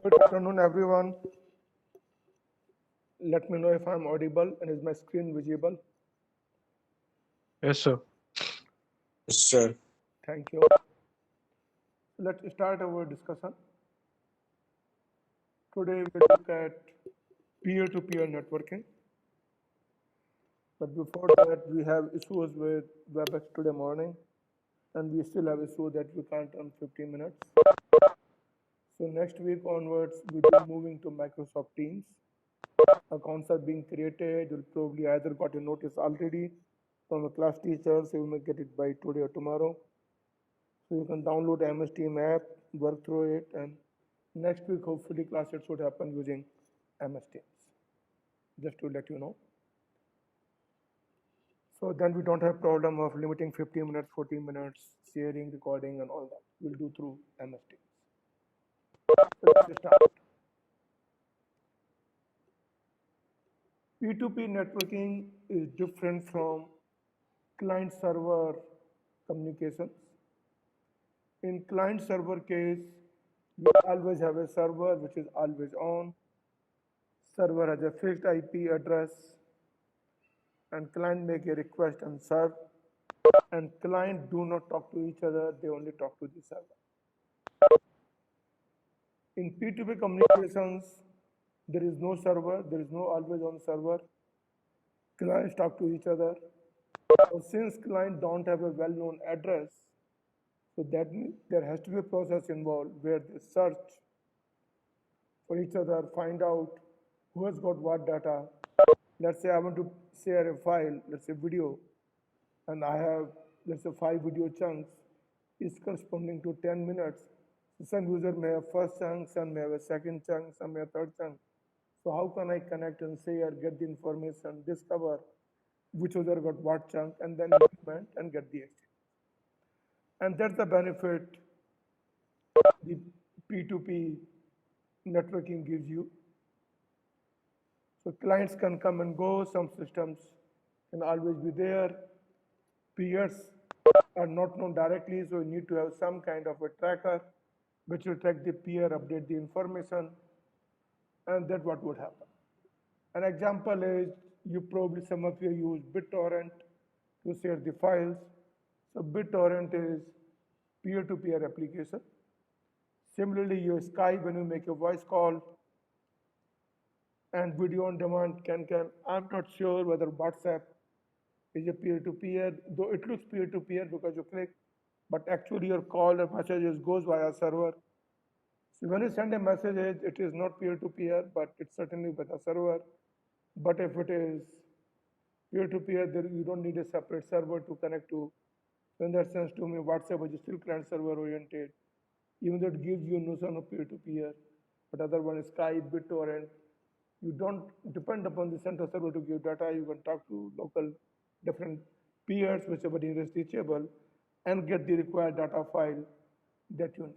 Good afternoon, everyone. Let me know if I'm audible and is my screen visible. Yes, sir. Yes, sir. Thank you. Let's start our discussion. Today we look at peer-to-peer networking. But before that, we have issues with WebEx today morning, and we still have issues that we can't run 15 minutes. So next week onwards, we'll be moving to Microsoft Teams. Accounts are being created. You'll probably either got a notice already from a class teacher, so you may get it by today or tomorrow. So you can download the MS Team app, work through it, and next week hopefully classes should happen using MS Teams. Just to let you know. So then we don't have problem of limiting 15 minutes, 14 minutes, sharing, recording, and all that. We'll do through MS Teams. So let's start. P2P networking is different from client-server communications. In client-server case, we always have a server which is always on. Server has a fixed IP address, and client make a request and serve. And client do not talk to each other; they only talk to the server. In P2P communications, there is no server, there is no always on server. Clients talk to each other. So since client don't have a well-known address, so that means there has to be a process involved where they search for each other, find out who has got what data. Let's say I want to share a file, let's say video, and I have, let's say, 5 video chunks, is corresponding to 10 minutes. So some user may have first chunk, some may have a second chunk, some may have third chunk. So how can I connect and share, get the information, discover which user got what chunk, and then implement and get the exchange. And that's the benefit the P2P networking gives you. So clients can come and go, some systems can always be there. Peers are not known directly, so you need to have some kind of a tracker which will track the peer, update the information, and that's what would happen. An example is you probably some of you use BitTorrent to share the files. So BitTorrent is peer-to-peer application. Similarly, your Skype when you make a voice call and video on demand can. I'm not sure whether WhatsApp is a peer-to-peer, though it looks peer-to-peer because you click, but actually your call or messages goes via server. So when you send a message, it is not peer-to-peer, but it's certainly with a server. But if it is peer-to-peer, then you don't need a separate server to connect to. So in that sense, to me, WhatsApp is still client-server oriented, even though it gives you notion of peer-to-peer. But other one is Skype, BitTorrent. You don't depend upon the central server to give data. You can talk to local different peers, whichever is reachable, and get the required data file that you need.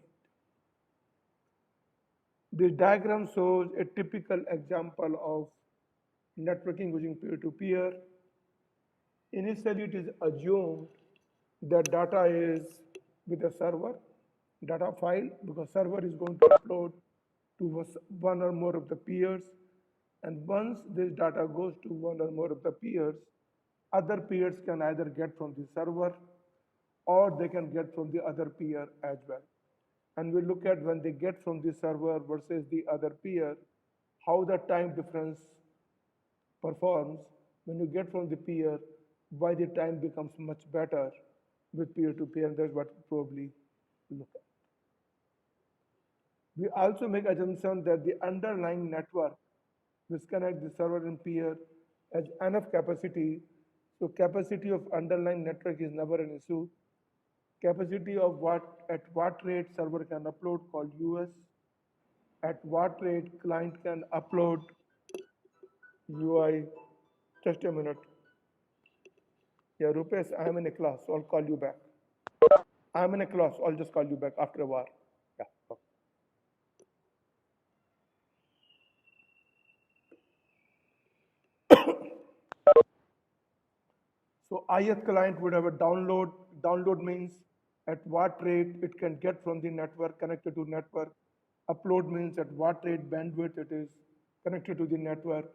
This diagram shows a typical example of networking using peer-to-peer. Initially, it is assumed that data is with a server, data file, because server is going to upload to one or more of the peers. And once this data goes to one or more of the peers, other peers can either get from the server or they can get from the other peer as well. And we look at when they get from the server versus the other peer, how the time difference performs when you get from the peer why the time becomes much better with peer-to-peer, and that's what we probably look at. We also make assumption that the underlying network which connects the server and peer has enough capacity. So capacity of underlying network is never an issue. Capacity of what rate server can upload called US, at what rate client can upload UI. Just a minute. Yeah, Rupesh, I am in a class, so I'll call you back. I'm in a class, I'll just call you back after a while. Yeah. Okay. So ith client would have a download. Download means at what rate it can get from the network connected to network. Upload means at what rate bandwidth it is connected to the network.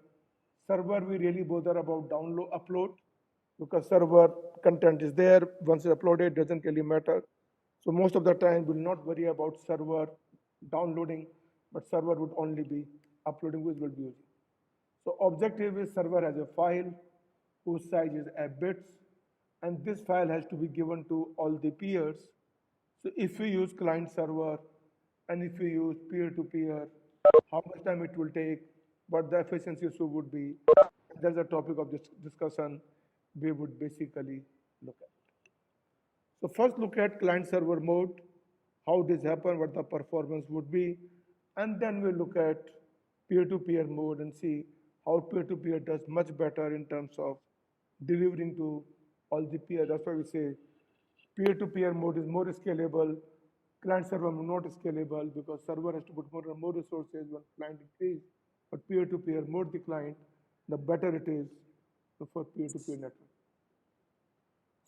Server, we really bother about download, upload, because server content is there. Once it's uploaded, it doesn't really matter. So most of the time, we'll not worry about server downloading, but server would only be uploading, which will be using. So objective is server has a file whose size is a bits, and this file has to be given to all the peers. So if we use client server and if we use peer-to-peer, how much time it will take, what the efficiency issue would be. That's the topic of this discussion we would basically look at. So first look at client server mode, how this happen, what the performance would be, and then we look at peer-to-peer mode and see how peer-to-peer does much better in terms of delivering to all the peers. That's why we say peer-to-peer mode is more scalable, client server mode not scalable because server has to put more and more resources when client increase, but peer-to-peer more the client, the better it is for peer-to-peer network.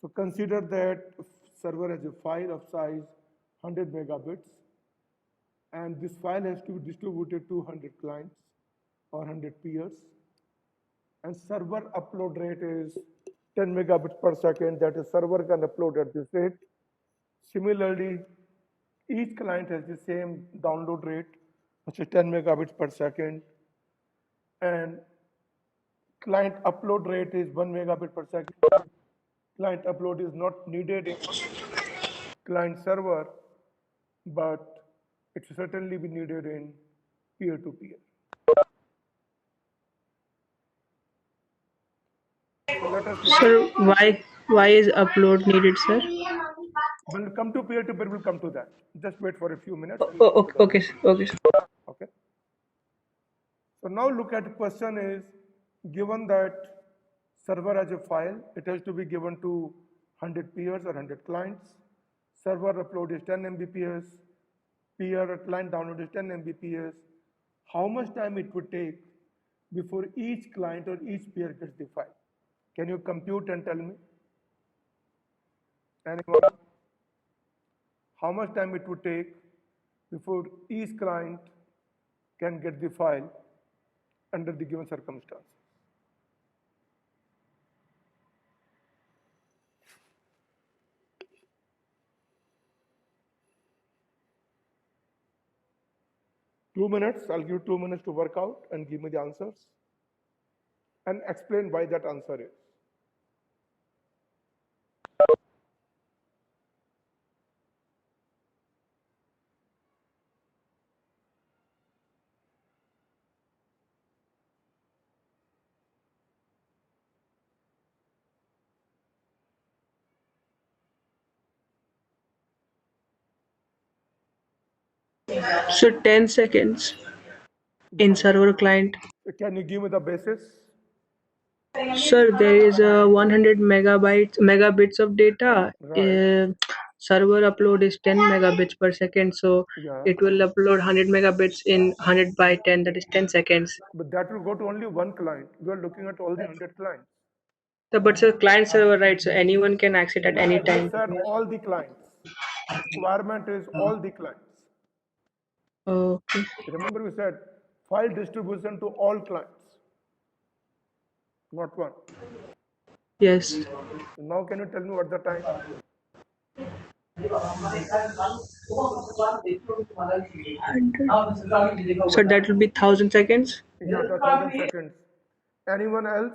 So consider that server has a file of size 100 megabits, and this file has to be distributed to 100 clients or 100 peers, and server upload rate is 10 megabits per second, that is server can upload at this rate. Similarly, each client has the same download rate, which is 10 megabits per second, and client upload rate is 1 megabit per second. Client upload is not needed in client server, but it should certainly be needed in peer-to-peer. So let us look at, Sir, why is upload needed, sir? when we come to peer-to-peer, we'll come to that. Just wait for a few minutes, Oh, we'll come to okay, that. okay, okay, sir. Okay. So now look at the question is, given that server has a file, it has to be given to 100 peers or 100 clients. Server upload is 10 Mbps, peer or client download is 10 Mbps. How much time it would take before each client or each peer gets the file? Can you compute and tell me? Anyone? How much time it would take before each client can get the file under the given circumstances? I'll give you 2 minutes to work out and give me the answers and explain why that answer is. So 10 seconds in server client. Can you give me the basis? Sir, there is a 100 megabits of data. Right. Server upload is 10 megabits per second, so Yeah. it will upload 100 megabits in 100 by 10, that is 10 seconds. But that will go to only one client. We are looking at all the 100 clients. So, but sir, client server, right? So anyone can access at any I just time. said all the clients. Requirement is all the clients. Okay. Remember we said file distribution to all clients, not one. Yes. Now can you tell me what the time? So that will be 1,000 seconds. Yeah, the 1,000 seconds. Anyone else?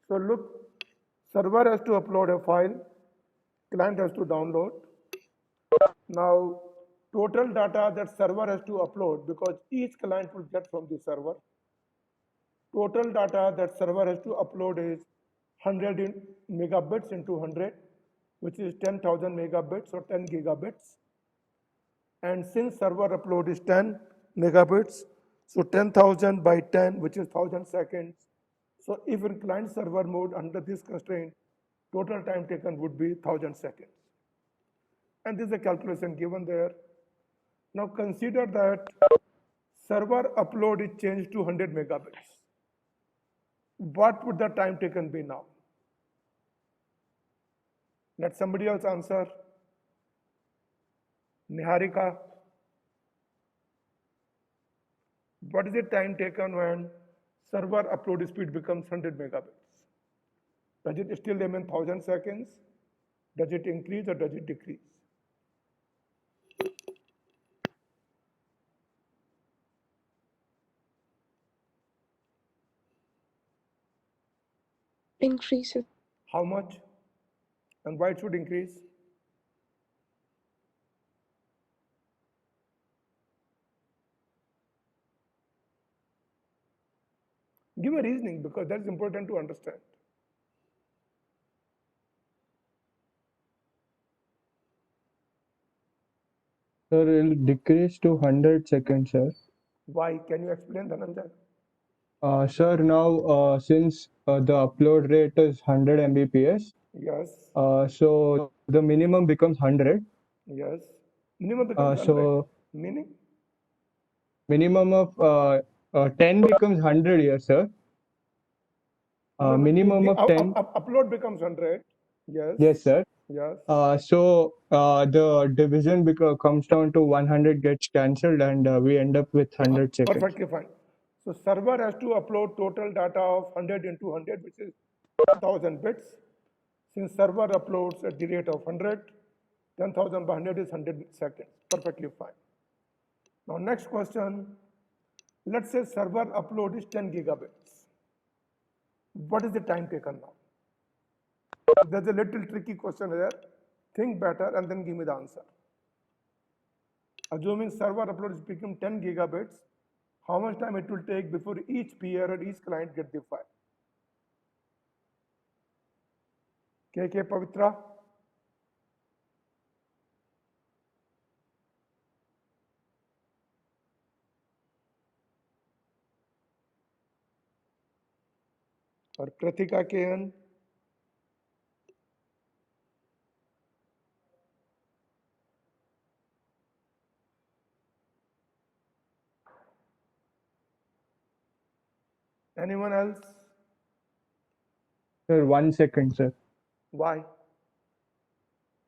So look, server has to upload a file, client has to download. Now, total data that server has to upload, because each client will get from the server, total data that server has to upload is 100 megabits into 100, which is 10,000 megabits or 10 gigabits. And since server upload is 10 megabits, so 10,000 by 10, which is 1000 seconds. So if in client server mode under this constraint, total time taken would be 1000 seconds. And this is a calculation given there. Now consider that server upload is changed to 100 megabits. What would the time taken be now? Let somebody else answer. Niharika. What is the time taken when server upload speed becomes 100 megabits? Does it still remain 1000 seconds? Does it increase or does it decrease? Increase it. How much? And why it should increase? Give a reasoning, because that's important to understand. Sir, it'll decrease to 100 seconds, sir. Why? Can you explain, Dhananjay? Sir, now since the upload rate is 100 Mbps, Yes, so the minimum becomes 100. yes. Minimum becomes 100. So Meaning? minimum of 10 becomes 100 here, sir. No, Minimum the of 10. upload becomes 100. Yes. Yes, sir. Yes. So the division comes down to 100 gets cancelled and we end up with 100 seconds. Perfectly fine. So server has to upload total data of 100 into 100, which is 1000 bits. Since server uploads at the rate of 100, 10,000 by 100 is 100 seconds. Perfectly fine. Now next question. Let's say server upload is 10 gigabits. What is the time taken now? There's a little tricky question here. Think better and then give me the answer. Assuming server upload is become 10 gigabits, how much time it will take before each peer or each client get the file? KK Pavitra? Or Kratika KN? Anyone else? Sir, 1 second, sir. Why?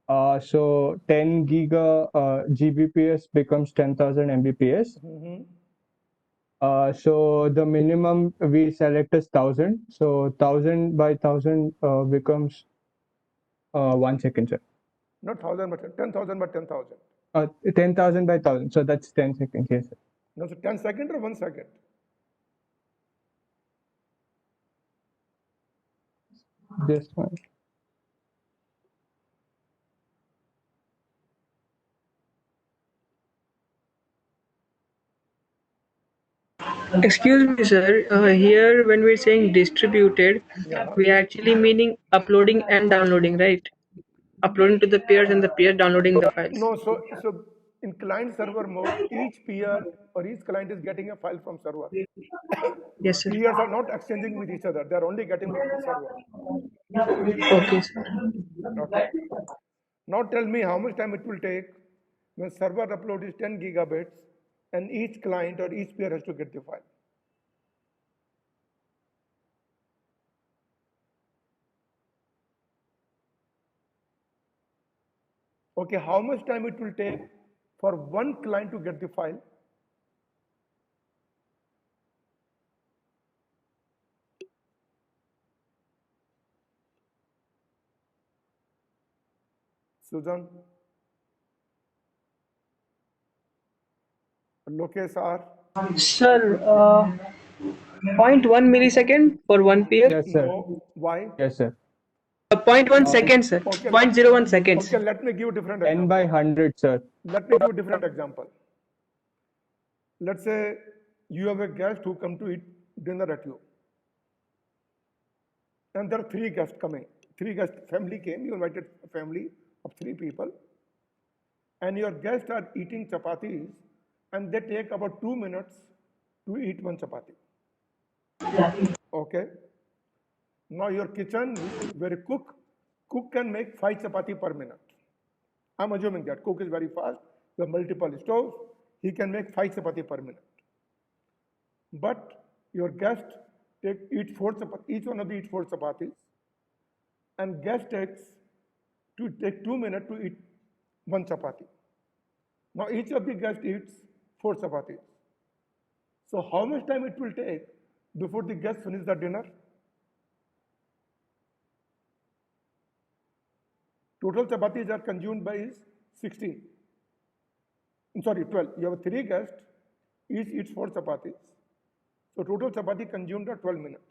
So 10 Gbps becomes 10,000 Mbps. So the minimum we select is 1000. So 1000 by 1000 becomes 1 second, sir. Not 1000, but 10,000 by 10,000. 10,000 by 1000. So that's 10 seconds, yes, sir. No, so 10 seconds or 1 second? Just one. Excuse me, sir. Here, when we're saying distributed, Yeah. we are actually meaning uploading and downloading, right? Uploading to the peers and the peer downloading the files. No, so in client server mode, each peer or each client is getting a file from server. Yes, sir. Peers are not exchanging with each other. They are only getting from the server. Okay, sir. Okay. Now tell me how much time it will take when server upload is 10 gigabits and each client or each peer has to get the file. Okay, how much time it will take for one client to get the file? Susan? Lokesh R? Sir, 0.1 millisecond for 1 peer. Yes, sir. No. Why? Yes, sir. 0.1 seconds, sir. Okay. 0.01 seconds. Okay, let me give a different 10 by example. 100, sir. Let me give a different example. Let's say you have a guest who come to eat dinner at you. And there are three guests coming. Three guest family came, you invited a family of three people. And your guests are eating chapatis and they take about 2 minutes to eat one chapati. Okay. Now your kitchen where a cook can make 5 chapati per minute. I'm assuming that cook is very fast. You have multiple stoves. He can make 5 chapati per minute. But your guest eat 4 chapati. Each one of them eats 4 chapatis, and guest take 2 minutes to eat one chapati. Now each of the guests eats 4 chapatis. So how much time it will take before the guests finish the dinner? Total chapatis are consumed by is 16. I'm sorry, 12. You have three guests, each eats 4 chapatis. So total chapati consumed are 12 minutes.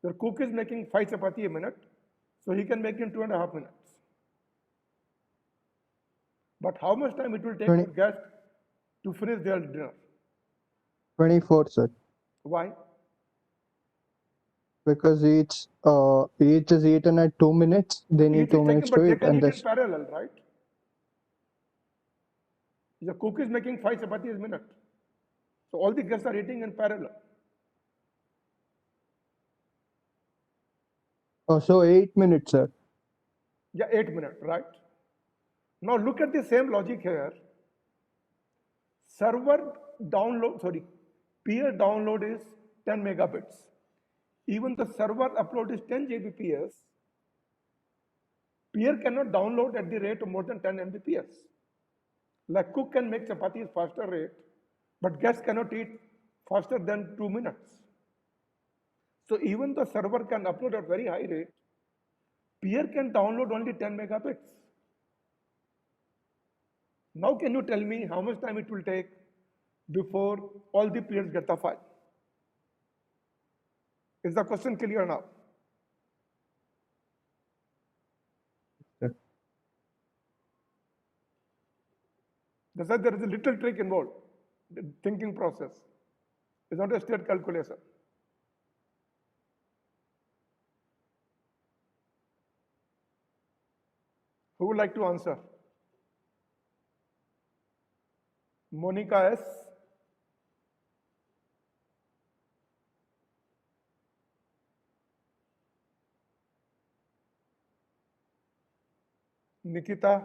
Your cook is making 5 chapati a minute, so he can make in 2.5 minutes. But how much time it will take 20, for guests to finish their dinner? 24, sir. Why? Because each is eaten at 2 minutes. They need Each 2 is taken, minutes to but they eat, can and eat in this. parallel, right? The cook is making 5 chapatis a minute. So all the guests are eating in parallel. Oh, so 8 minutes, sir. Yeah, 8 minutes, right? Now look at the same logic here. Server download, sorry, peer download is 10 megabits. Even the server upload is 10 Gbps. Peer cannot download at the rate of more than 10 Mbps. Like cook can make chapatis faster rate, but guests cannot eat faster than 2 minutes. So even the server can upload at very high rate, peer can download only 10 megabits. Now can you tell me how much time it will take before all the peers get the file? Is the question clear now? Sir. That's why there is a little trick involved. The thinking process. It's not a straight calculation. Who would like to answer? Monica S. Nikita.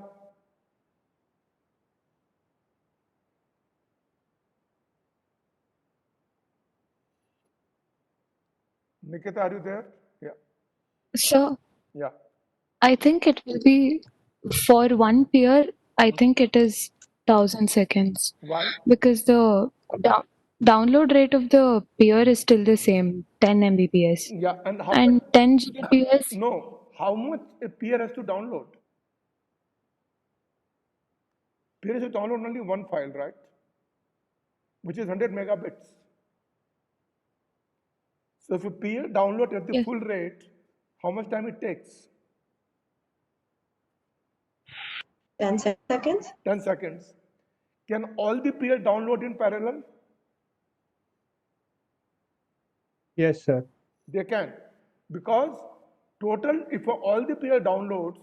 Nikita, are you there? Yeah. So Yeah. I think it will be for one peer, I think it is 1000 seconds Why? because the download rate of the peer is still the same, 10 Mbps. Yeah. And how much? And 10 Gbps, No. How much a peer has to download? Peer has to download only one file, right? Which is 100 megabits. So if a peer download at the yes, full rate, how much time it takes? 10 seconds? 10 seconds. Can all the peer download in parallel? Yes, sir. They can. Because total, if all the peer downloads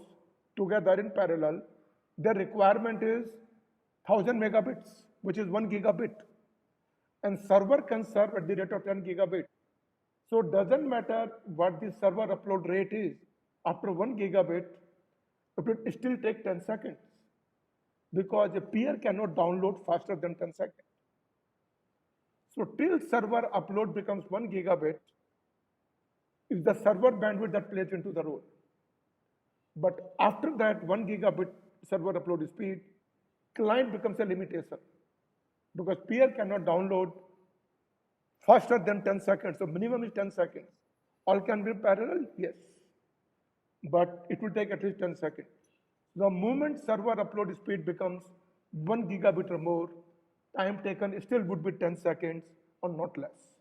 together in parallel, the requirement is 1000 megabits, which is 1 gigabit. And server can serve at the rate of 10 gigabit. So it doesn't matter what the server upload rate is. After 1 gigabit, it will still take 10 seconds because a peer cannot download faster than 10 seconds. So till server upload becomes 1 gigabit, is the server bandwidth that plays into the role. But after that 1 gigabit server upload speed, client becomes a limitation because peer cannot download faster than 10 seconds. So minimum is 10 seconds. All can be parallel? Yes. But it will take at least 10 seconds. The moment server upload speed becomes 1 gigabit or more, time taken still would be 10 seconds or not less.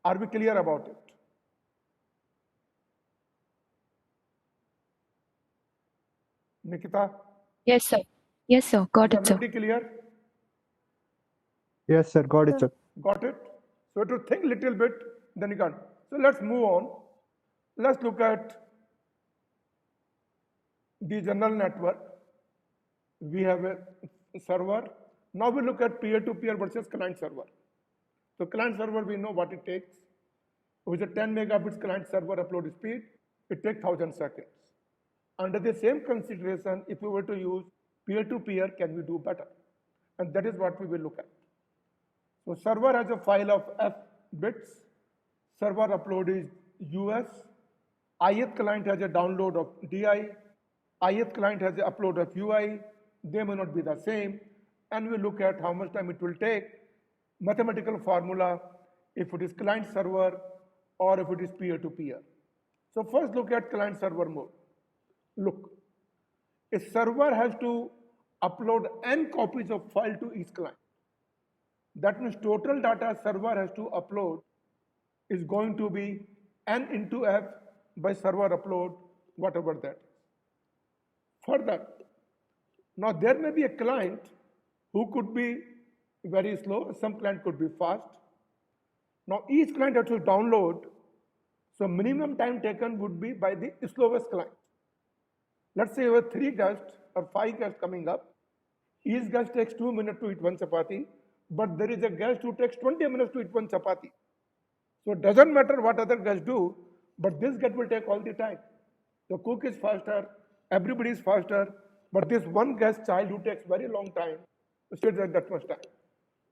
Are we clear about it? Nikita, Yes, sir. Yes, sir. Got is it, sir. everybody clear? Yes, sir. Got it, sir. Got it? So to think little bit, then you can. So let's move on. Let's look at the general network. We have a server. Now we look at peer-to-peer versus client server. So client server, we know what it takes. With a 10 megabits client server upload speed, it takes 1000 seconds. Under the same consideration, if we were to use peer-to-peer, can we do better? And that is what we will look at. So server has a file of F bits. Server upload is US. ith client has a download of DI. ith client has a upload of UI. They may not be the same. And we look at how much time it will take. Mathematical formula, if it is client server or if it is peer-to-peer. So first look at client server mode. Look, a server has to upload n copies of file to each client. That means total data server has to upload is going to be n into f by server upload, whatever that is. Further, now there may be a client who could be very slow, some client could be fast. Now each client has to download, so minimum time taken would be by the slowest client. Let's say you have 3 guests or 5 guests coming up. Each guest takes 2 minutes to eat one chapati, but there is a guest who takes 20 minutes to eat one chapati. So it doesn't matter what other guests do, but this guest will take all the time. The cook is faster, everybody is faster, but this one guest child who takes very long time still takes that much time.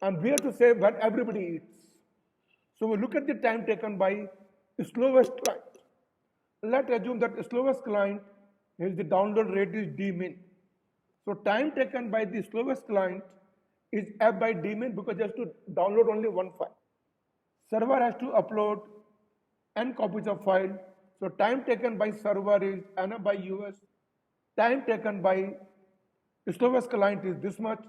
And we have to say when everybody eats. So we look at the time taken by the slowest client. Let's assume that the slowest client is the download rate is d min. So time taken by the slowest client is f by d min because it has to download only one file. Server has to upload n copies of file. So time taken by server is n by us. Time taken by the slowest client is this much.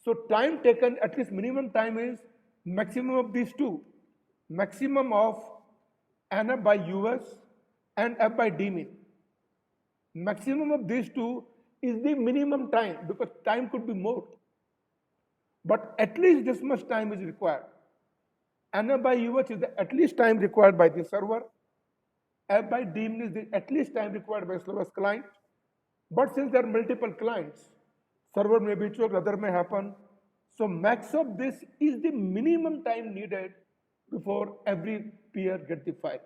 So time taken, at least minimum time is maximum of these two. Maximum of n by us and f by d min. Maximum of these two is the minimum time because time could be more. But at least this much time is required. N by us is the at least time required by the server. F by d min is the at least time required by slowest client. But since there are multiple clients, server may be choked, other may happen. So max of this is the minimum time needed before every peer gets the file.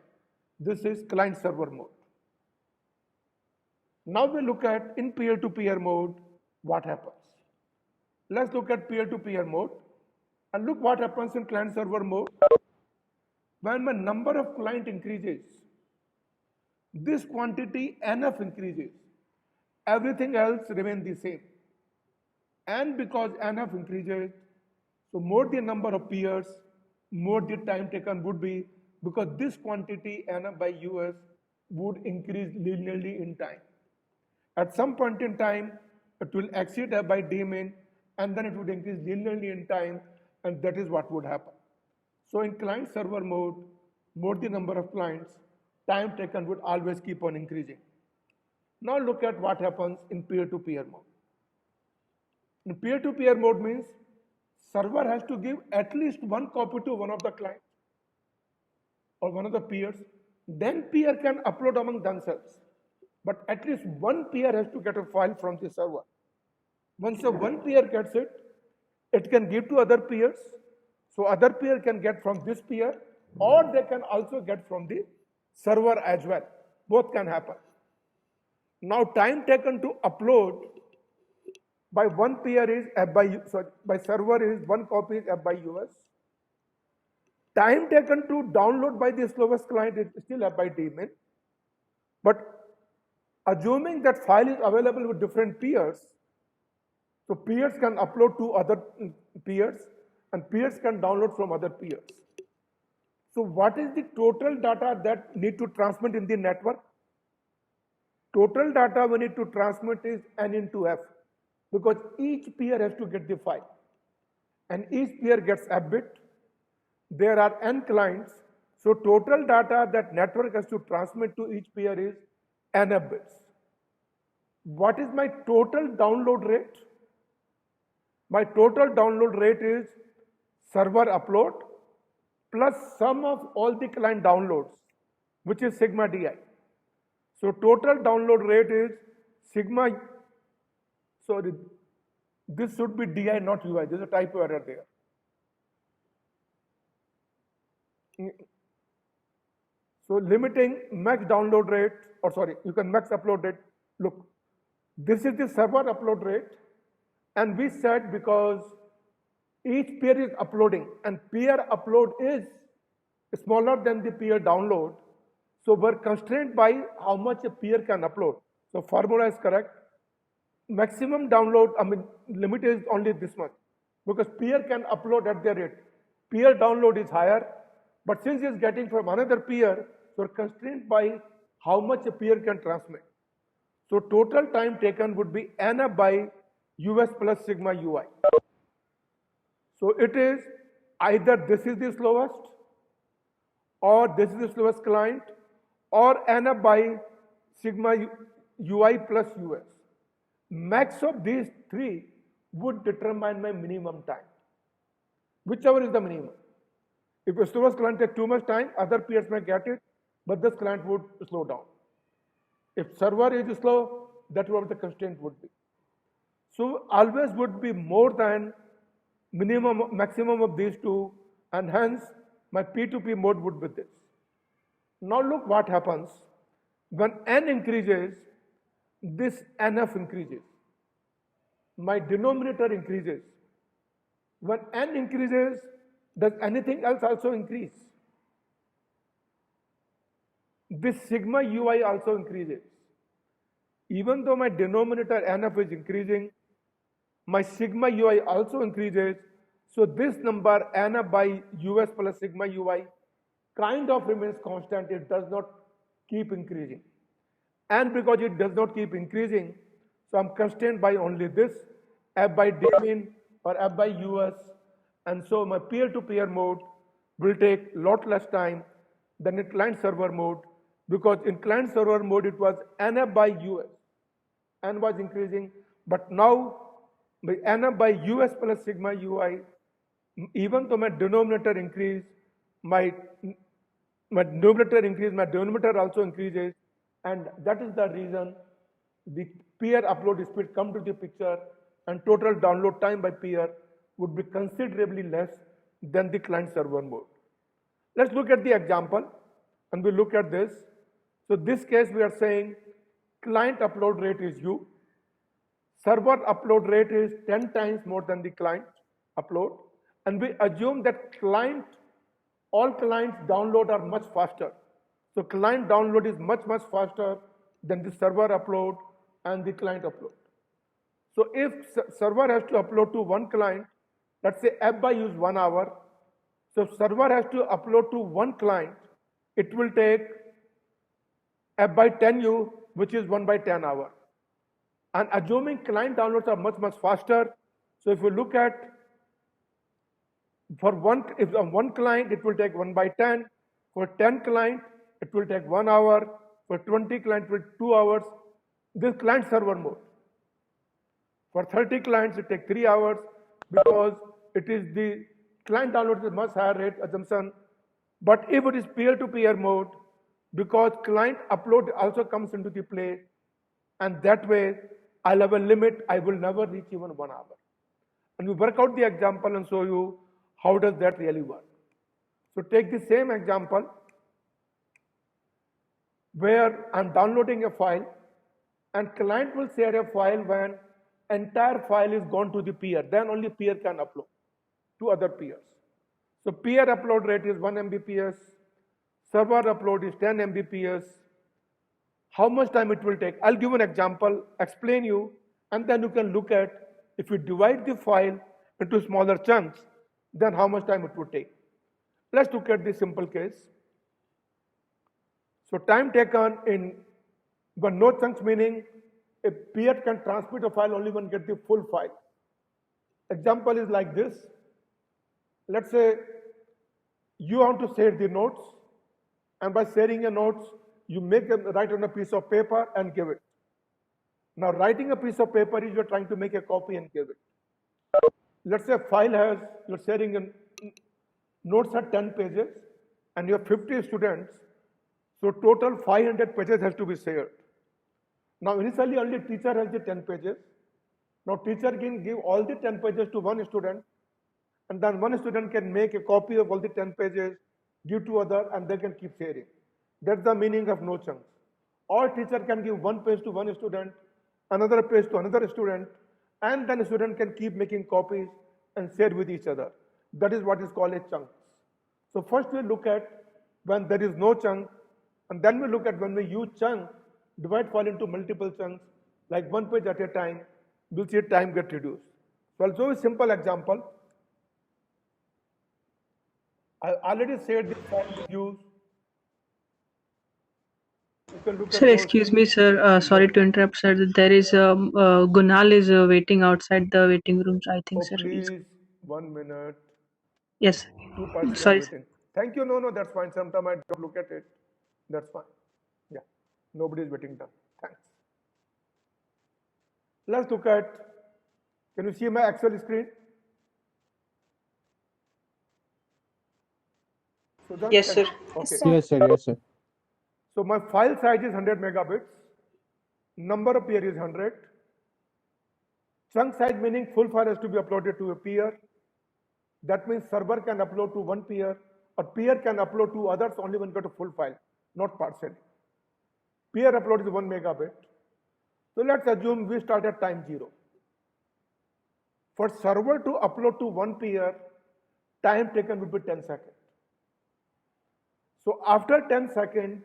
This is client server mode. Now we look at in peer-to-peer mode, what happens. Let's look at peer-to-peer mode and look what happens in client server mode. When the number of client increases, this quantity NF increases. Everything else remains the same. And because NF increases, so more the number of peers, more the time taken would be because this quantity NF by US would increase linearly in time. At some point in time, it will exceed f by d min and then it would increase linearly in time and that is what would happen. So in client server mode, more the number of clients, time taken would always keep on increasing. Now look at what happens in peer-to-peer mode. In peer-to-peer mode means server has to give at least one copy to one of the clients or one of the peers. Then peer can upload among themselves. But at least one peer has to get a file from the server. Once the one peer gets it, it can give to other peers. So other peer can get from this peer or they can also get from the server as well. Both can happen. Now time taken to upload by one peer is f by server is one copy is f by us. Time taken to download by the slowest client is still f by d min. But assuming that file is available with different peers, so peers can upload to other peers and peers can download from other peers. So what is the total data that need to transmit in the network? Total data we need to transmit is n into f because each peer has to get the file and each peer gets a bit. There are n clients, So total data that network has to transmit to each peer is n bits. What is my total download rate? My total download rate is server upload plus sum of all the client downloads, which is sigma di. So total download rate is sigma, sorry, this should be di, not ui. There's a typo error there. So limiting max download rate, or sorry, you can max upload rate. Look, this is the server upload rate, and we said because each peer is uploading and peer upload is smaller than the peer download, so we're constrained by how much a peer can upload. So formula is correct. Maximum download, limit is only this much because peer can upload at their rate. Peer download is higher, but since it's getting from another peer, so we're constrained by how much a peer can transmit. So total time taken would be n by us plus sigma ui. So it is either this is the slowest, or this is the slowest client, or n by sigma ui plus us. Max of these three would determine my minimum time, whichever is the minimum. If a slowest client takes too much time, other peers may get it, but this client would slow down. If server is slow, that's what the constraint would be. So always would be more than maximum of these two, and hence my P2P mode would be this. Now look what happens when n increases, this nf increases. My denominator increases. When n increases, does anything else also increase? This sigma ui also increases. Even though my denominator nf is increasing, my sigma ui also increases. So this number n by us plus sigma ui kind of remains constant. It does not keep increasing. And because it does not keep increasing, so I'm constrained by only this, f by dmin or f by us. And so my peer-to-peer mode will take lot less time than in client-server mode, because in client-server mode it was nf by us. N was increasing, but now by nf by us plus sigma ui, even though my denominator increase, my denominator also increases, and that is the reason the peer upload speed come to the picture, and total download time by peer would be considerably less than the client-server mode. Let's look at the example, and we look at this. So this case we are saying client upload rate is u, server upload rate is 10 times more than the client upload, and we assume that all clients download are much faster. So client download is much faster than the server upload and the client upload. So if server has to upload to one client, let's say f by u is 1 hour. So if server has to upload to one client, it will take f by 10u, which is 1 by 10 hour. And assuming client downloads are much faster, so if you look at if one client, it will take 1 by 10. For 10 client, it will take 1 hour. For 20 client, it will take 2 hours. This client server mode. For 30 clients, it takes 3 hours, because it is the client download is much higher rate assumption. But if it is peer-to-peer mode, because client upload also comes into the play, and that way I'll have a limit, I will never reach even 1 hour. And we work out the example and show you how does that really work. So take the same example where I'm downloading a file, and client will share a file when entire file is gone to the peer. Then only peer can upload to other peers. So peer upload rate is 1 Mbps, server upload is 10 Mbps. How much time it will take? I'll give an example, explain you, and then you can look at if you divide the file into smaller chunks, then how much time it would take. Let's look at this simple case. So time taken in, but no chunks, meaning a peer can transmit a file only when get the full file. Example is like this. Let's say you want to share the notes, And by sharing your notes, you write on a piece of paper and give it. Now, writing a piece of paper is you're trying to make a copy and give it. Let's say a file has, you're sharing notes are 10 pages and you have 50 students. So total 500 pages has to be shared. Now, initially only teacher has the 10 pages. Now, teacher can give all the 10 pages to one student, and then one student can make a copy of all the 10 pages, give to other, and they can keep sharing. That's the meaning of no chunks. Or teacher can give one page to one student, another page to another student, and then a student can keep making copies and share with each other. That is what is called a chunk. So first we look at when there is no chunk, and then we look at when we use chunk, divide file into multiple chunks, like one page at a time, we'll see time get reduced. So I'll show you a simple example. I already said this file is used. You can look Sir, at those. excuse me, sir. Sorry to interrupt, sir. There is Gunal is waiting outside the waiting rooms. I think, Oh, sir. please, 1 minute. Yes. Two parts are Sorry. waiting. Thank you. No, that's fine. Sometimes I don't look at it. That's fine. Yeah, nobody is waiting done. Thanks. Let's look at, can you see my Excel screen? So then, Yes, sir. Okay. Yes, sir. Yes, sir. So my file size is 100 megabits. Number of peer is 100. Chunk size meaning full file has to be uploaded to a peer. That means server can upload to one peer, or peer can upload to others only when got a full file, not partially. Peer upload is 1 megabit. So let's assume we start at time 0. For server to upload to one peer, time taken would be 10 seconds. So after 10 seconds,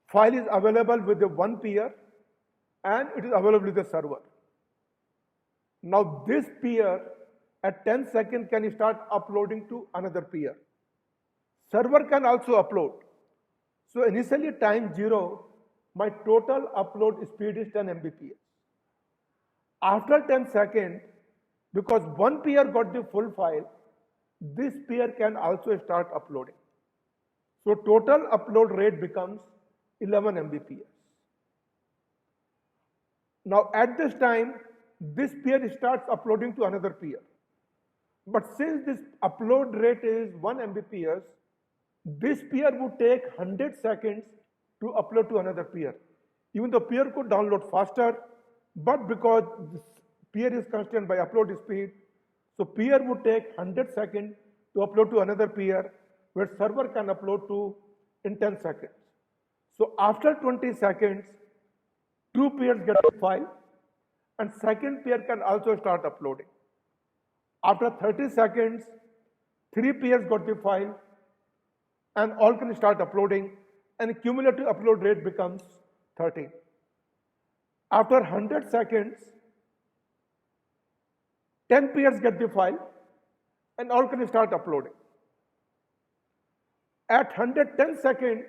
file is available with the one peer and it is available with the server. Now this peer at 10 seconds can start uploading to another peer. Server can also upload. So initially time 0, my total upload speed is 10 Mbps. After 10 seconds, because one peer got the full file, this peer can also start uploading. So total upload rate becomes 11 Mbps. Now at this time, this peer starts uploading to another peer. But since this upload rate is 1 Mbps, this peer would take 100 seconds to upload to another peer. Even the peer could download faster, but because this peer is constrained by upload speed, so peer would take 100 seconds to upload to another peer, where server can upload to in 10 seconds. So after 20 seconds, two peers get the file, and second peer can also start uploading. After 30 seconds, three peers got the file, and all can start uploading, and cumulative upload rate becomes 30. After 100 seconds, 10 peers get the file, and all can start uploading. At 110 seconds,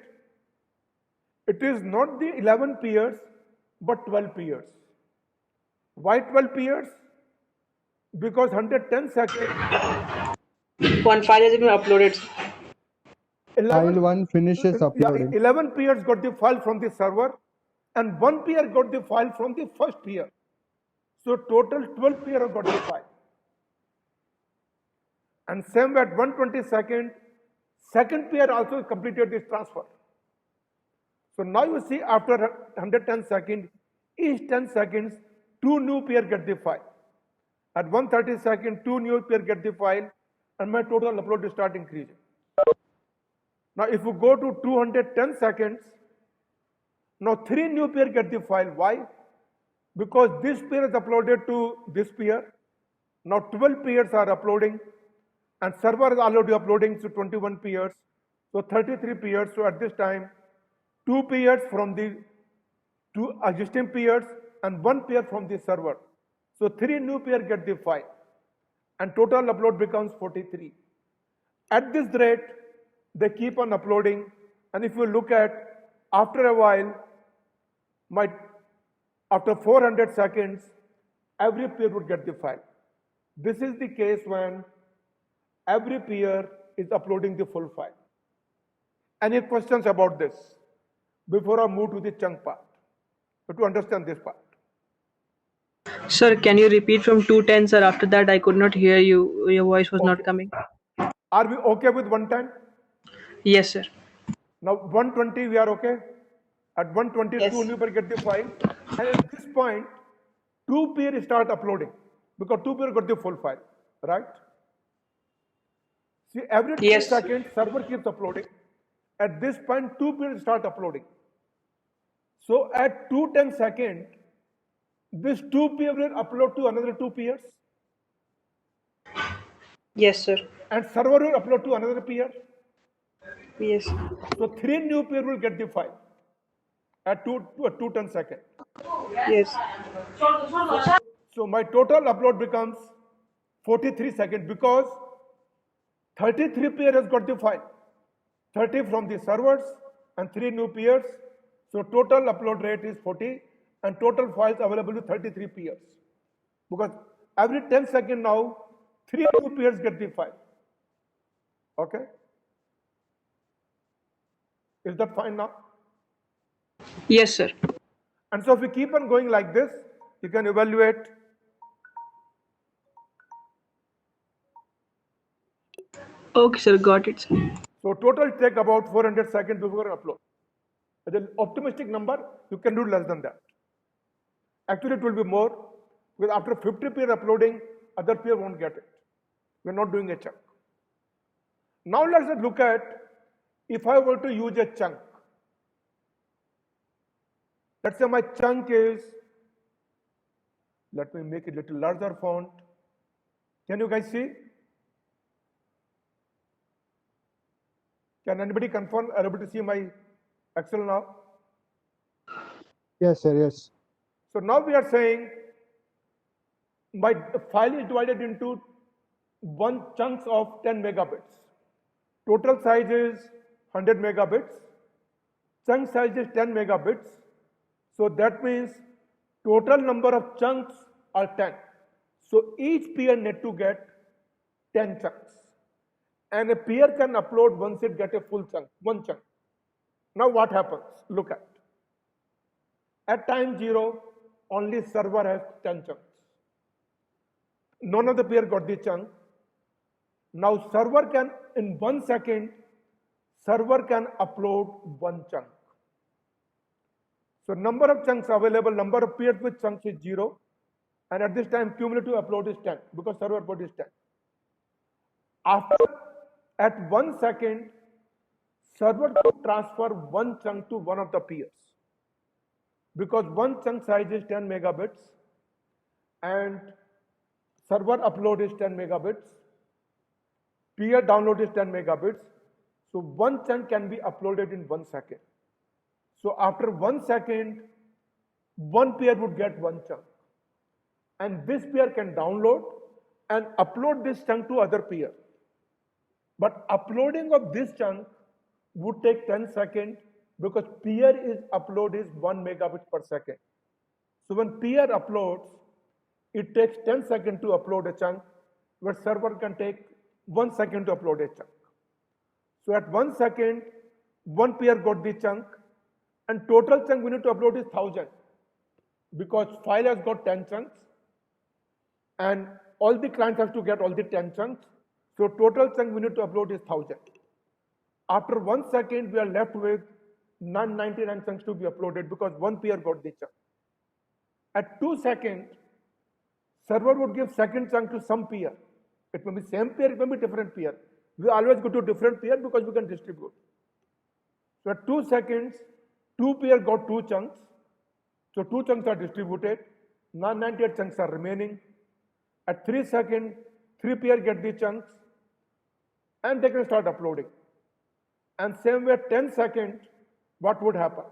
it is not the 11 peers, but 12 peers. Why 12 peers? Because 110 seconds, One file has been uploaded. File 1 finishes uploading. 11 peers got the file from the server, and one peer got the file from the first peer. So total 12 peers got the file. And same at 120 seconds, second peer also completed this transfer. So now you see after 110 seconds, each 10 seconds, two new peer get the file. At 130 seconds, two new peer get the file, and my total upload will start increasing. Now if you go to 210 seconds, now three new peer get the file. Why? Because this peer is uploaded to this peer. Now 12 peers are uploading, and server is already uploading to 21 peers, so 33 peers. So at this time, two peers from the two existing peers and one peer from the server. So three new peers get the file, and total upload becomes 43. At this rate, they keep on uploading, and if you look at, after a while, after 400 seconds, every peer would get the file. This is the case when every peer is uploading the full file. Any questions about this before I move to the chunk part? But to understand this part. Sir, can you repeat from 210, sir? After that, I could not hear you. Your voice was not coming. Are we okay with 110? Yes, sir. Now 120 we are okay. At 122 Yes. new pair get the file, and at this point, 2 pair start uploading because 2 pair got the full file, right? See, every 10 Yes. seconds server keeps uploading. At this point, 2 pairs start uploading. So at 210 seconds, this 2 pair will upload to another 2 pairs, Yes, sir. and server will upload to another pair. Yes. So 3 new pair will get the file at 210 seconds. Yes. So my total upload becomes 43 seconds because 33 pair has got the file, 30 from the servers and 3 new pairs. So total upload rate is 40 and total files available to 33 pairs. Because every 10 seconds now, 3 new pairs get the file. Okay? Is that fine now? Yes, sir. And so if we keep on going like this, you can evaluate. Okay, sir. Got it, sir. So total take about 400 seconds before upload. As an optimistic number, you can do less than that. Actually, it will be more because after 50 pair uploading, other pair won't get it. We're not doing a chunk. Now let's just look at if I were to use a chunk. Let's say my chunk is, let me make it a little larger font. Can you guys see? Can anybody confirm? Are able to see my Excel now? Yes, sir. Yes. So now we are saying my file is divided into one chunks of 10 megabits. Total size is 100 megabits. Chunk size is 10 megabits. So that means total number of chunks are 10. So each peer need to get 10 chunks. And a peer can upload once it get a full chunk, one chunk. Now what happens? Look at. At time 0, only server has 10 chunks. None of the peer got the chunk. Now server can, in 1 second, server can upload one chunk. So number of chunks available, number of pairs with chunks is 0. And at this time, cumulative upload is 10 because server upload is 10. After, at 1 second, server could transfer one chunk to one of the peers. Because one chunk size is 10 megabits and server upload is 10 megabits, peer download is 10 megabits. So one chunk can be uploaded in 1 second. So after 1 second, one peer would get one chunk. And this peer can download and upload this chunk to other peer. But uploading of this chunk would take 10 seconds because peer is upload is 1 megabit per second. So when peer uploads, it takes 10 seconds to upload a chunk, where server can take 1 second to upload a chunk. So at 1 second, one peer got the chunk, and total chunk we need to upload is 1000 because file has got 10 chunks, and all the clients have to get all the 10 chunks. So total chunk we need to upload is 1000. After 1 second, we are left with 999 chunks to be uploaded because one peer got the chunk. At 2 seconds, server would give second chunk to some peer. It may be same peer, it may be different peer. We always go to different peer because we can distribute. So at 2 seconds, 2 peer got 2 chunks. So 2 chunks are distributed. 998 chunks are remaining. At 3 seconds, 3 peer get the chunks and they can start uploading. And same way at 10 seconds, what would happen?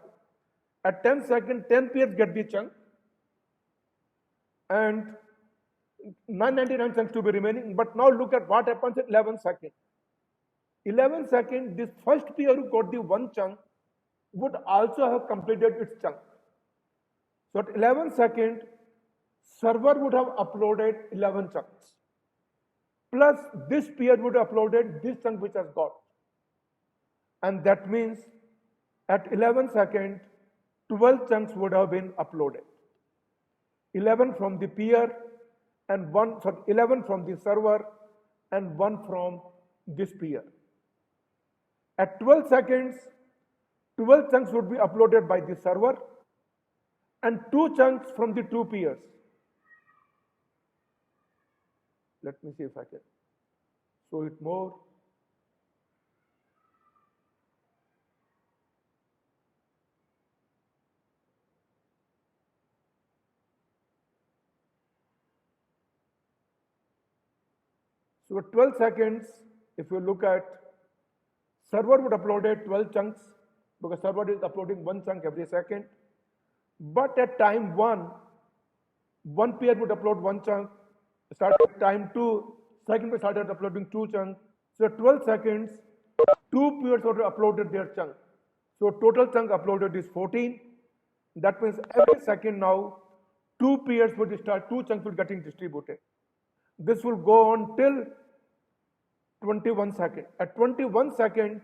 At 10 seconds, 10 peers get the chunk and 999 chunks to be remaining. But now look at what happens at 11 seconds. 11 seconds, this first peer who got the one chunk would also have completed its chunk. So at 11 seconds, server would have uploaded 11 chunks. Plus this peer would have uploaded this chunk which has got. And that means at 11 seconds, 12 chunks would have been uploaded. 11 from the peer and 11 from the server and 1 from this peer. At 12 seconds, 12 chunks would be uploaded by the server and 2 chunks from the 2 peers. Let me see if I can show it more. So at 12 seconds, if you look at, server would upload 12 chunks because server is uploading 1 chunk every second. But at time 1, 1 peer would upload 1 chunk. Start at time 2, second peer started uploading 2 chunks. So at 12 seconds, 2 peers would have uploaded their chunk. So total chunk uploaded is 14. That means every second now, 2 peers would start, 2 chunks would getting distributed. This will go on till 21 seconds. At 21 seconds,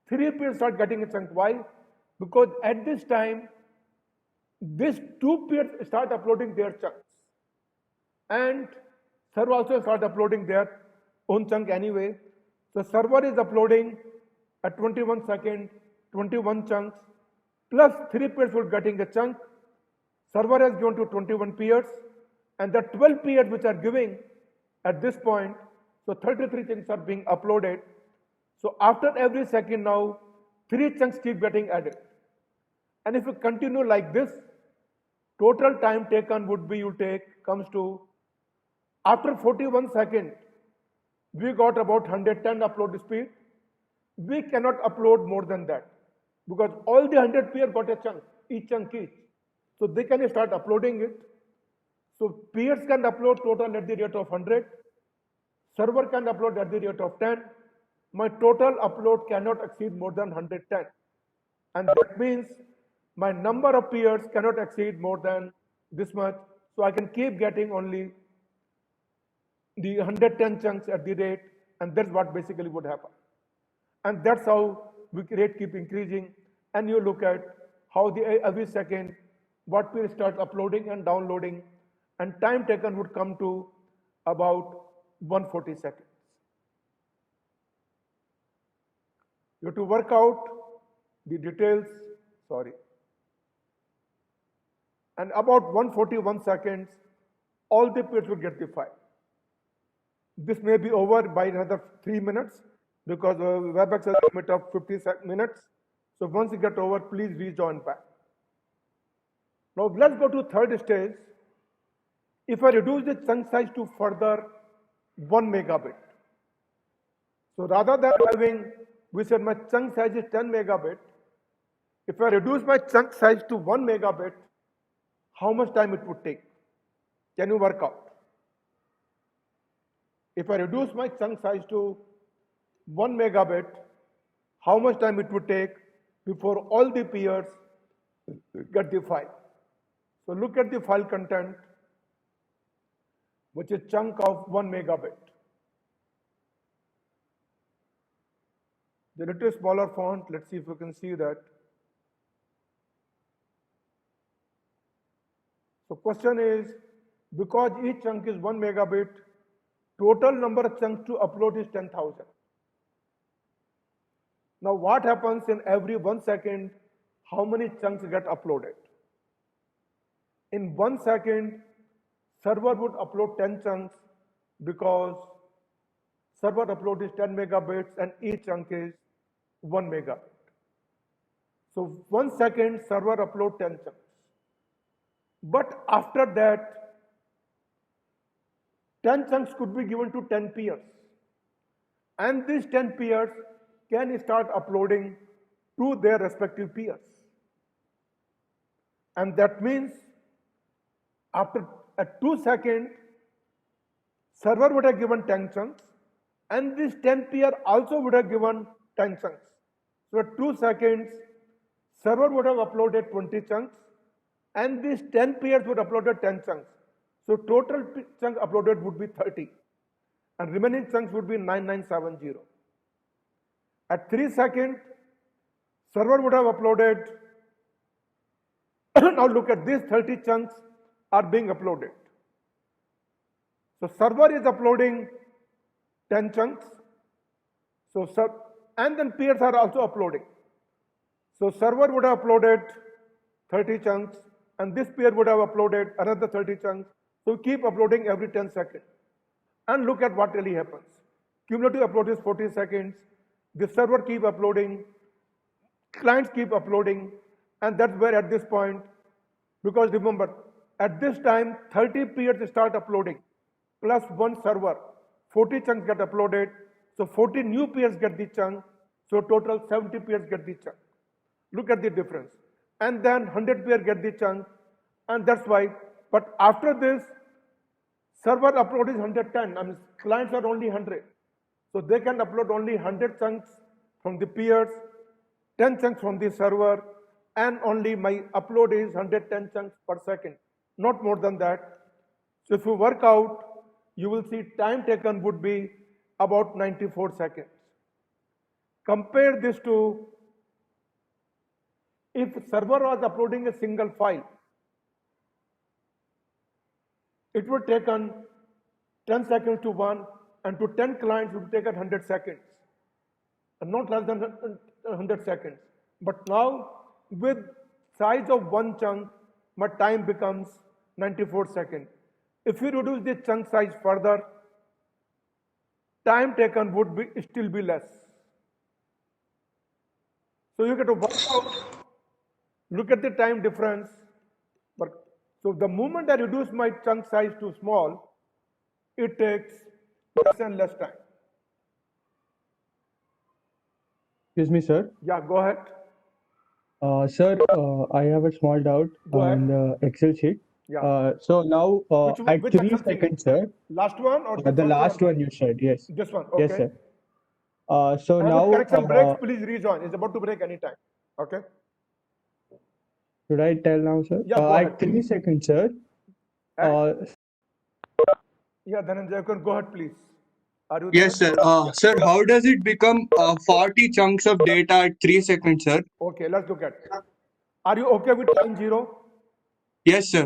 3 peers start getting a chunk. Why? Because at this time, these 2 peers start uploading their chunks. And server also start uploading their own chunk anyway. So server is uploading at 21 seconds, 21 chunks, plus 3 peers will getting a chunk. Server has given to 21 peers, and the 12 peers which are giving at this point, so 33 chunks are being uploaded. So after every second now, 3 chunks keep getting added. And if you continue like this, total time taken would be comes to, after 41 seconds, we got about 110 upload speed. We cannot upload more than that because all the 100 peers got a chunk, each. So they can start uploading it. So peers can upload total at the rate of 100. Server can upload at the rate of 10. My total upload cannot exceed more than 110. And that means my number of peers cannot exceed more than this much. So I can keep getting only the 110 chunks at the rate, and that's what basically would happen. And that's how the rate keep increasing. And you look at how every second what peer starts uploading and downloading, and time taken would come to about 140 seconds. You have to work out the details, and about 141 seconds, all the peers will get the file. This may be over by another 3 minutes because WebEx has a limit of 50 minutes. So once you get over, please rejoin back. Now let's go to third stage. If I reduce the chunk size to further 1 megabit. So rather than having, we said my chunk size is 10 megabit. If I reduce my chunk size to 1 megabit, how much time it would take? Can you work out? If I reduce my chunk size to 1 megabit, how much time it would take before all the peers get the file? So look at the file content, which is chunk of 1 megabit. The little smaller font, let's see if you can see that. So question is, because each chunk is 1 megabit, total number of chunks to upload is 10,000. Now what happens in every 1 second, how many chunks get uploaded? In 1 second, server would upload 10 chunks because server upload is 10 megabits and each chunk is 1 megabit. So 1 second, server upload 10 chunks. But after that, 10 chunks could be given to 10 peers. And these 10 peers can start uploading to their respective peers. And that means after 2 seconds, server would have given 10 chunks, and this 10 peer also would have given 10 chunks. So at 2 seconds, server would have uploaded 20 chunks, and these 10 peers would have uploaded 10 chunks. So total chunk uploaded would be 30, and remaining chunks would be 9970. At 3 seconds, server would have uploaded. Now look at these 30 chunks are being uploaded. So server is uploading 10 chunks. And then peers are also uploading. So server would have uploaded 30 chunks, and this peer would have uploaded another 30 chunks. So keep uploading every 10 seconds. And look at what really happens. Cumulative upload is 40 seconds. The server keep uploading, clients keep uploading, and that's where at this point, because remember, at this time, 30 peers start uploading, plus one server, 40 chunks get uploaded, so 40 new peers get the chunk, so total 70 peers get the chunk. Look at the difference. And then 100 peers get the chunk, and that's why, but after this, server upload is 110, I mean, clients are only 100. So they can upload only 100 chunks from the peers, 10 chunks from the server, and only my upload is 110 chunks per second, not more than that. So if you work out, you will see time taken would be about 94 seconds. Compare this to if server was uploading a single file, it would take 10 seconds to one, and to 10 clients would take 100 seconds, and not less than 100 seconds. But now, with size of one chunk, my time becomes 94 seconds. If you reduce the chunk size further, time taken would still be less. So you get to work out, look at the time difference. But so the moment I reduce my chunk size to small, it takes less and less time. Excuse me, sir. Yeah, go ahead. Sir, I have a small doubt Go ahead. on the Excel sheet. Yeah. So now at which 3 Excel sheet? seconds, sir. Last one or The last one you said, yes. This one, okay. Yes, sir. So And now, if connection breaks, please rejoin. It's about to break anytime. Okay. should I tell now, sir? Yeah, go ahead. At 3 seconds, sir. Yeah, Dhananjay, you can go ahead, please. Are you Yes, there? sir. Sir, how does it become 40 chunks of data at 3 seconds, sir? Okay, let's look at it. Are you okay with time 0? Yes, sir.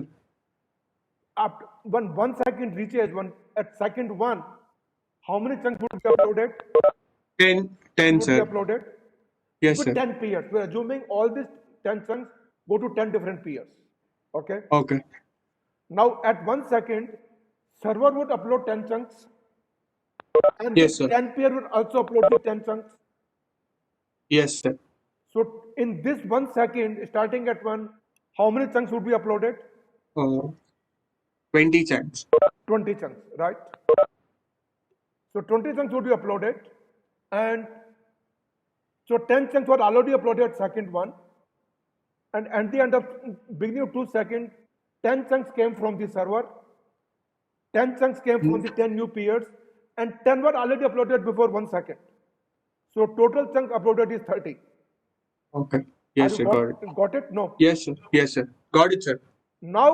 After when 1 second reaches, at second 1, how many chunks would be uploaded? 10, Would be sir. uploaded? Yes, With sir. 10 peers. We're assuming all these 10 chunks go to 10 different peers. Okay. Okay. Now at 1 second, server would upload 10 chunks, and Yes, the sir. 10 peer would also upload the 10 chunks. Yes, sir. So in this 1 second, starting at 1, how many chunks would be uploaded? 20 chunks. 20 chunks, right? So 20 chunks would be uploaded, and so 10 chunks were already uploaded at second 1, and at the end of beginning of 2 seconds, 10 chunks came from the server, 10 chunks came from the 10 new peers, and 10 were already uploaded before 1 second. So total chunk uploaded is 30. Okay. Yes, sir. Got it. Got it? No. Yes, sir. Yes, sir. Got it, sir. Now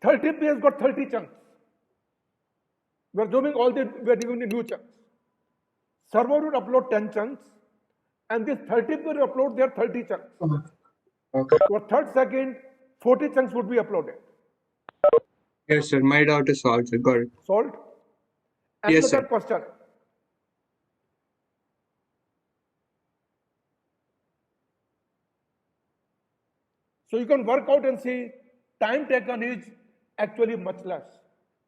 30 peers got 30 chunks. We're assuming we're giving the new chunks. Server would upload 10 chunks, and this 30 peer will upload their 30 chunks. Okay. For third second, 40 chunks would be uploaded. Yes, sir. My doubt is solved, sir. Got it. Solved? Yes, Answer sir. that question. So you can work out and see time taken is actually much less.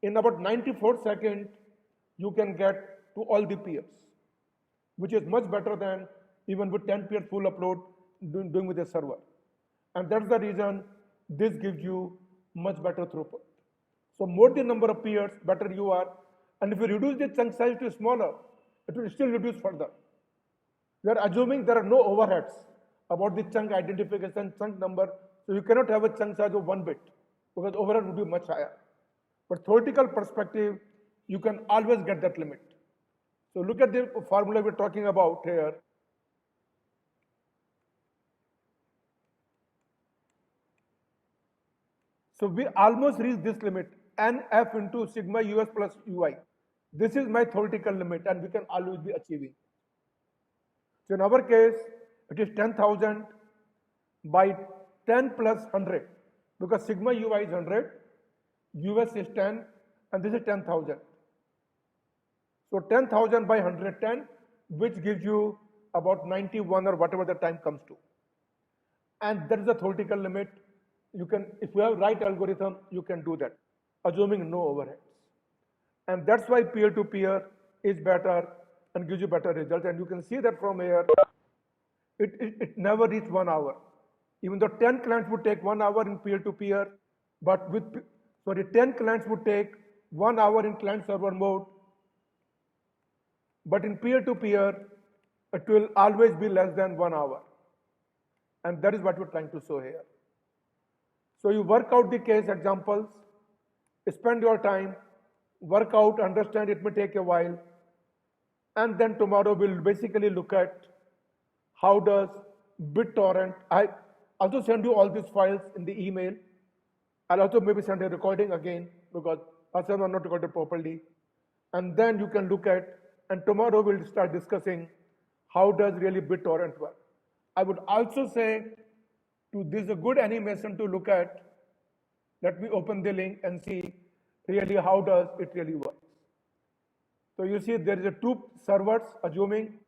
In about 94 seconds, you can get to all the peers, which is much better than even with 10 peers full upload doing with a server. And that's the reason this gives you much better throughput. So more the number of peers, better you are. And if you reduce the chunk size to smaller, it will still reduce further. We are assuming there are no overheads about the chunk identification, chunk number. So you cannot have a chunk size of 1 bit because overhead would be much higher. But theoretical perspective, you can always get that limit. So look at the formula we're talking about here. So we almost reached this limit, NF into sigma US plus UI. This is my theoretical limit, and we can always be achieving. So in our case, it is 10,000 by 10 plus 100, because sigma ui is 100, us is 10, and this is 10,000. So 10,000 by 110, which gives you about 91 or whatever the time comes to. And that is the theoretical limit. You can, if you have right algorithm, you can do that, assuming no overheads. And that's why peer-to-peer is better and gives you better results. And you can see that from here, it never reached 1 hour. Even though 10 clients would take 1 hour in peer-to-peer, but 10 clients would take 1 hour in client-server mode, but in peer-to-peer, it will always be less than 1 hour. And that is what we're trying to show here. So you work out the case examples, spend your time, work out, understand, it may take a while, and then tomorrow we'll basically look at how does BitTorrent, I also send you all these files in the email. I'll also maybe send a recording again because some are not recorded properly. And then you can look at, and tomorrow we'll start discussing how does really BitTorrent work. I would also say this is a good animation to look at. Let me open the link and see really how does it really work. So you see there is a 2 servers, assuming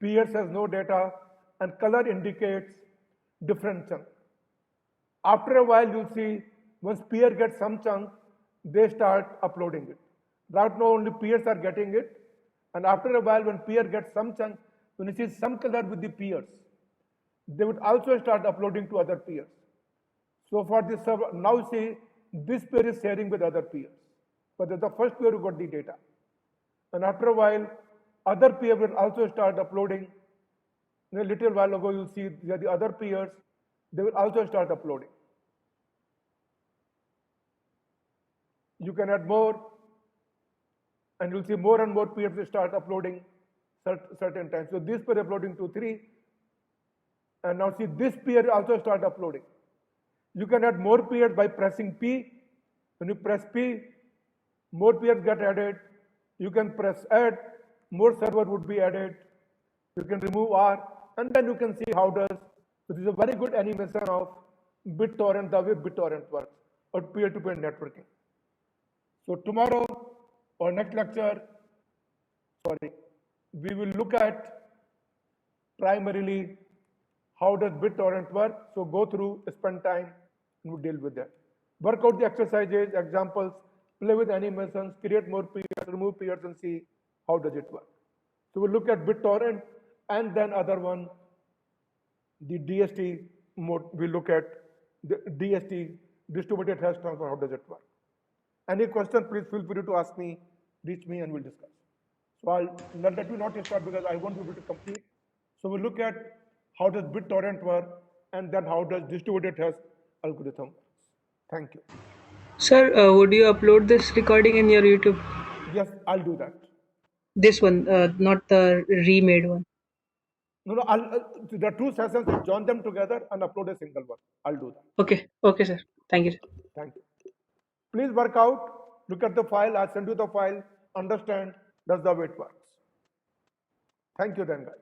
peers has no data, and color indicates different chunk. After a while, you'll see once peer gets some chunk, they start uploading it. Right now only peers are getting it, and after a while when peer gets some chunk, when you see some color with the peers, they would also start uploading to other peers. So for this server, now see this peer is sharing with other peers, but there's the first peer who got the data. And after a while, other peer will also start uploading. In a little while ago, you'll see the other peers, they will also start uploading. You can add more, and you'll see more and more peers will start uploading certain times. So this peer uploading 2, 3, and now see this peer also start uploading. You can add more peers by pressing P. When you press P, more peers get added. You can press add, more server would be added. You can remove R, and then you can see how does. So this is a very good animation of BitTorrent, the way BitTorrent works, or peer-to-peer networking. So tomorrow or next lecture, we will look at primarily how does BitTorrent work. So go through, spend time, and we'll deal with that. Work out the exercises, examples, play with animations, create more peers, remove peers, and see how does it work. So we'll look at BitTorrent, and then other one, the DST mode. We'll look at the DST, distributed hash transfer, how does it work. Any question, please feel free to ask me, reach me, and we'll discuss. So let me not start because I won't be able to complete. So we'll look at how does BitTorrent work, and then how does distributed hash algorithm work. Thank you. Sir, would you upload this recording in your YouTube? Yes, I'll do that. This one, not the remade one. No, there are 2 sessions. I'll join them together and upload a single one. I'll do that. Okay, sir. Thank you, sir. Thank you. Please work out, look at the file. I'll send you the file. Understand that's the way it works. Thank you then, guys.